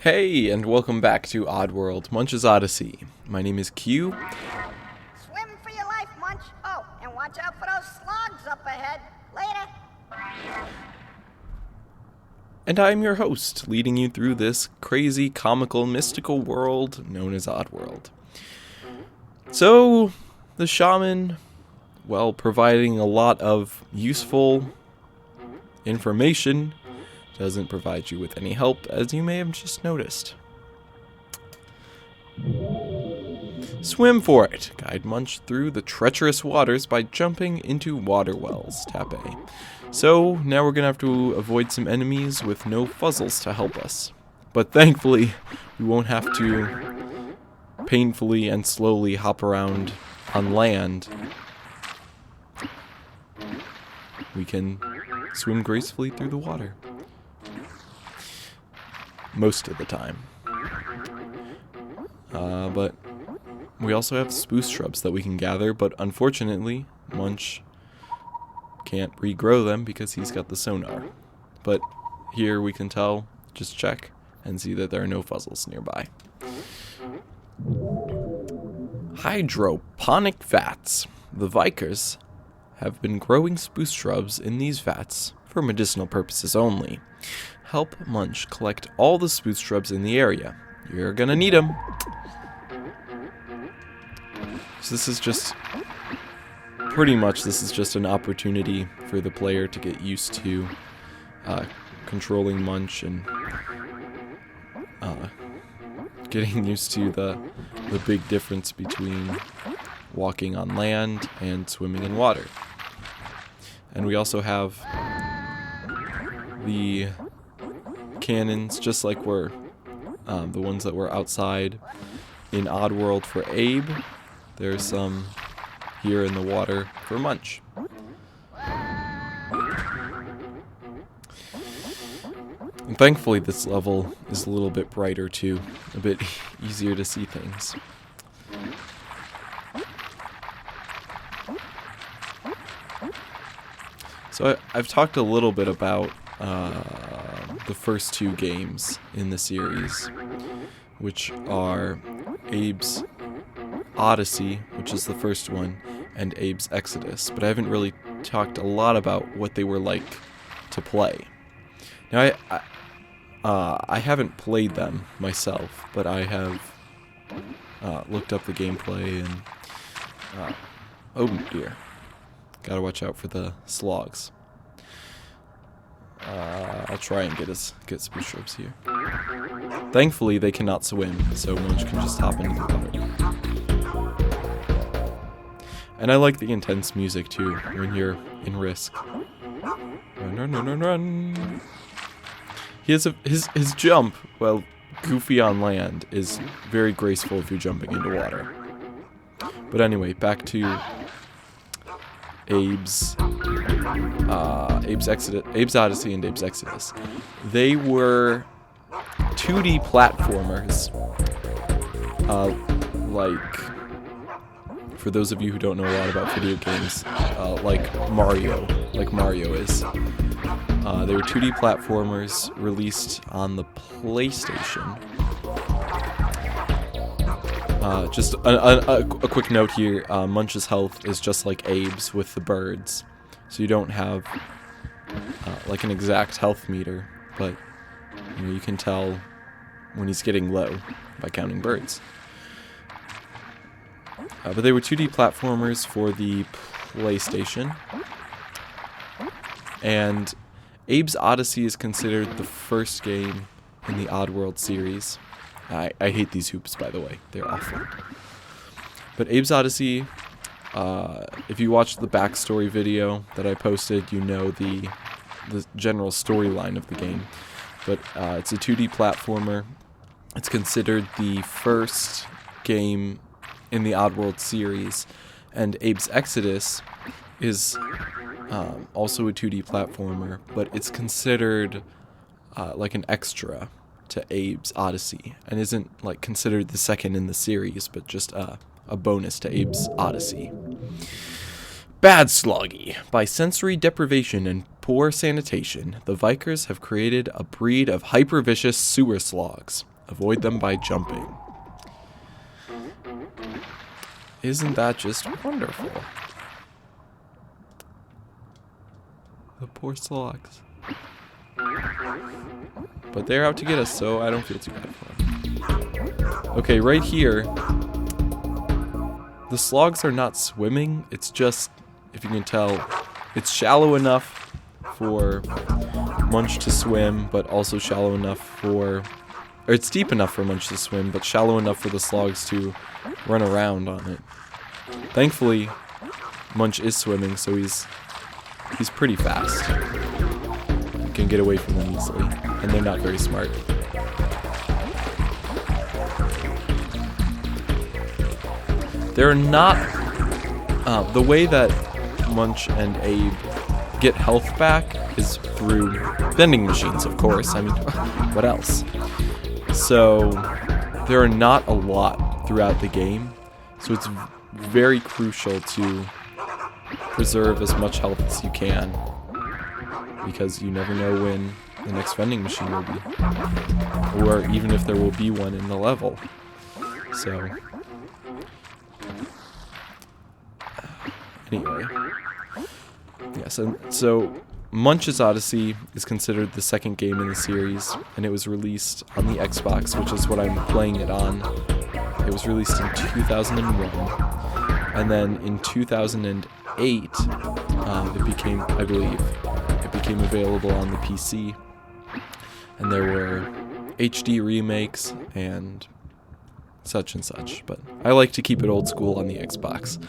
Hey, and welcome back to Oddworld, Munch's Oddysee. My name is Q. Swim for your life, Munch. Oh, and watch out for those slugs up ahead. Later. And I'm your host, leading you through this crazy, comical, mystical world known as Oddworld. So, the shaman, while providing a lot of useful information, doesn't provide you with any help, as you may have just noticed. Swim for it. Guide Munch through the treacherous waters by jumping into water wells. Tap A. So, now we're going to have to avoid some enemies with no fuzzles to help us. But thankfully, we won't have to painfully and slowly hop around on land. We can swim gracefully through the water. Most of the time. But we also have spooce shrubs that we can gather, but unfortunately, Munch can't regrow them because he's got the sonar. But here we can tell, just check, and see that there are no fuzzles nearby. Hydroponic vats. The Vikers have been growing spooce shrubs in these vats for medicinal purposes only. Help Munch collect all the spooce shrubs in the area. You're gonna need them. So this is just an opportunity for the player to get used to controlling Munch and getting used to the big difference between walking on land and swimming in water. And we also have the cannons, just like we're the ones that were outside in Oddworld for Abe. There's some here in the water for Munch. And thankfully this level is a little bit brighter too, a bit easier to see things. So I've talked a little bit about the first two games in the series, which are Abe's Oddysee, which is the first one, and Abe's Exodus, but I haven't really talked a lot about what they were like to play. Now, I haven't played them myself, but I have looked up the gameplay and oh dear, gotta watch out for the slogs. I'll try and get spooce shrubs here. Thankfully, they cannot swim, so Munch can just hop into the water. And I like the intense music too when you're in Risk. Run, run, run, run, run. His jump, well, goofy on land, is very graceful if you're jumping into water. But anyway, back to Abe's Oddysee and Abe's Exodus. They were 2D platformers, for those of you who don't know a lot about video games, like Mario is. They were 2D platformers released on the PlayStation. Just a quick note here, Munch's health is just like Abe's with the birds. So you don't have like an exact health meter, but you can tell when he's getting low by counting birds. But they were 2D platformers for the PlayStation. And Abe's Oddysee is considered the first game in the Oddworld series. I hate these hoops, by the way. They're awful. But Abe's Oddysee, if you watch the backstory video that I posted, you know the general storyline of the game. But it's a 2D platformer. It's considered the first game in the Oddworld series. And Abe's Exodus is also a 2D platformer, but it's considered like an extra to Abe's Oddysee, and isn't like considered the second in the series, but just a bonus to Abe's Oddysee. Bad Sloggy. By sensory deprivation and poor sanitation, the Vikers have created a breed of hyper-vicious sewer slogs. Avoid them by jumping. Isn't that just wonderful? The poor slugs. But they're out to get us, so I don't feel too bad for them. Okay, right here, the slugs are not swimming. It's just, if you can tell, it's shallow enough for Munch to swim, but also shallow enough for... Or it's deep enough for Munch to swim, but shallow enough for the slugs to run around on it. Thankfully, Munch is swimming, so he's pretty fast. You can get away from them easily, and they're not very smart. They're not... the way that Munch and Abe get health back is through vending machines, of course. I mean, what else? So, there are not a lot throughout the game, so it's very crucial to preserve as much health as you can, because you never know when the next vending machine will be, or even if there will be one in the level. So, anyway, yes, and so Munch's Oddysee is considered the second game in the series, and it was released on the Xbox, which is what I'm playing it on. It was released in 2001, and then in 2008, it became, I believe, it became available on the PC, and there were HD remakes and such and such, but I like to keep it old school on the Xbox.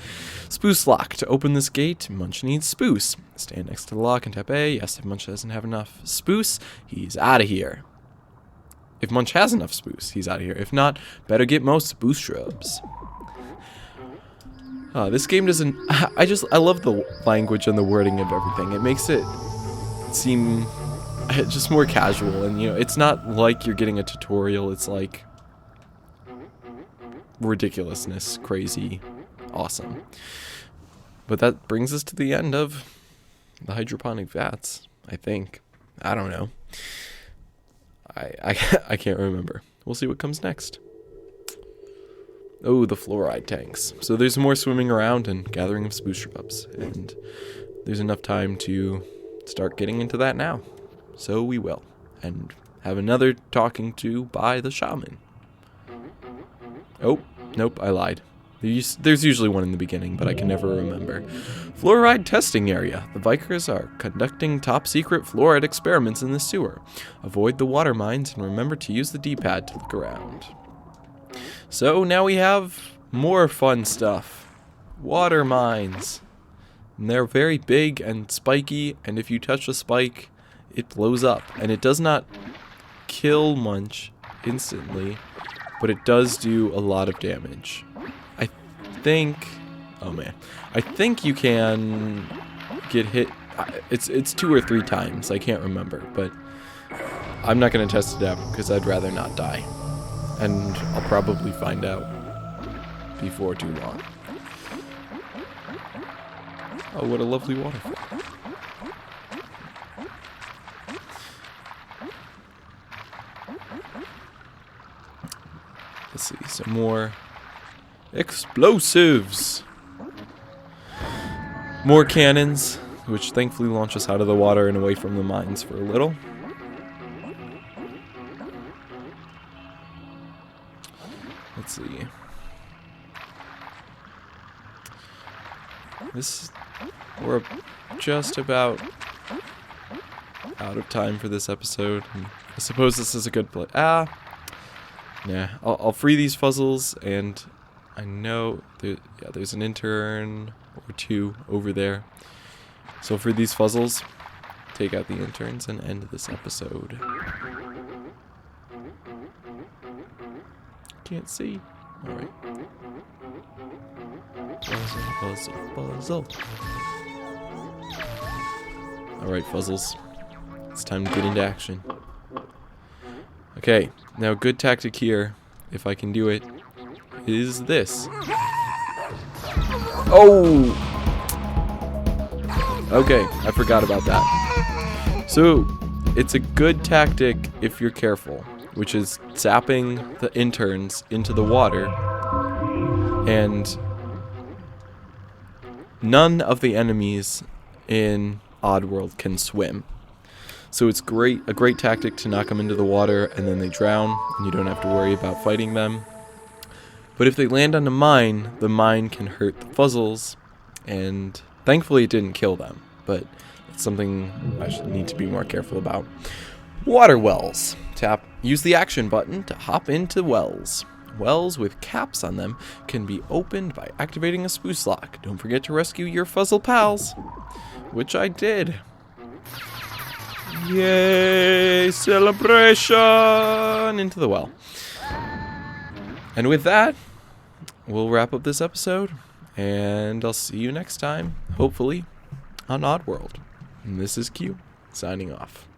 Spooce lock. To open this gate, Munch needs spooce. Stand next to the lock and tap A. Yes, if Munch doesn't have enough spooce, he's out of here. If Munch has enough spooce, he's out of here. If not, better get most spooce shrubs. This game doesn't... I love the language and the wording of everything. It makes it seem just more casual, and, you know, it's not like you're getting a tutorial. It's like ridiculousness, crazy, awesome. But that brings us to the end of the hydroponic vats, I think. I don't know. I can't remember. We'll see what comes next. Oh, the fluoride tanks. So there's more swimming around and gathering of spooce shrubs, and there's enough time to start getting into that now. So we will, and have another talking to by the shaman. Oh, nope, I lied. There's usually one in the beginning, but I can never remember. Fluoride testing area. The Vikers are conducting top-secret fluoride experiments in the sewer. Avoid the water mines and remember to use the D-pad to look around. So now we have more fun stuff. Water mines. And they're very big and spiky, and if you touch a spike, it blows up. And it does not kill Munch instantly, but it does do a lot of damage. I think you can get hit. It's 2 or 3 times. I can't remember, but I'm not going to test it out because I'd rather not die, and I'll probably find out before too long. Oh, what a lovely waterfall! Let's see some more. Explosives! More cannons, which thankfully launch us out of the water and away from the mines for a little. Let's see. We're just about out of time for this episode. I suppose this is a good play. Nah, I'll free these fuzzles, and I know there's an intern or 2 over there. So for these fuzzles, take out the interns and end this episode. Can't see. Alright. Puzzle. Alright, fuzzles. It's time to get into action. Okay, now good tactic here, if I can do it, is this. Oh! Okay, I forgot about that. So, it's a good tactic if you're careful. which is zapping the interns into the water, and none of the enemies in Oddworld can swim. So it's a great tactic to knock them into the water and then they drown and you don't have to worry about fighting them. But if they land on a mine, the mine can hurt the fuzzles, and thankfully it didn't kill them, but it's something I should need to be more careful about. Water wells. Use the action button to hop into wells. Wells with caps on them can be opened by activating a spooce lock. Don't forget to rescue your fuzzle pals, which I did. Yay! Celebration! Into the well. And with that, we'll wrap up this episode, and I'll see you next time, hopefully, on Oddworld. And this is Q, signing off.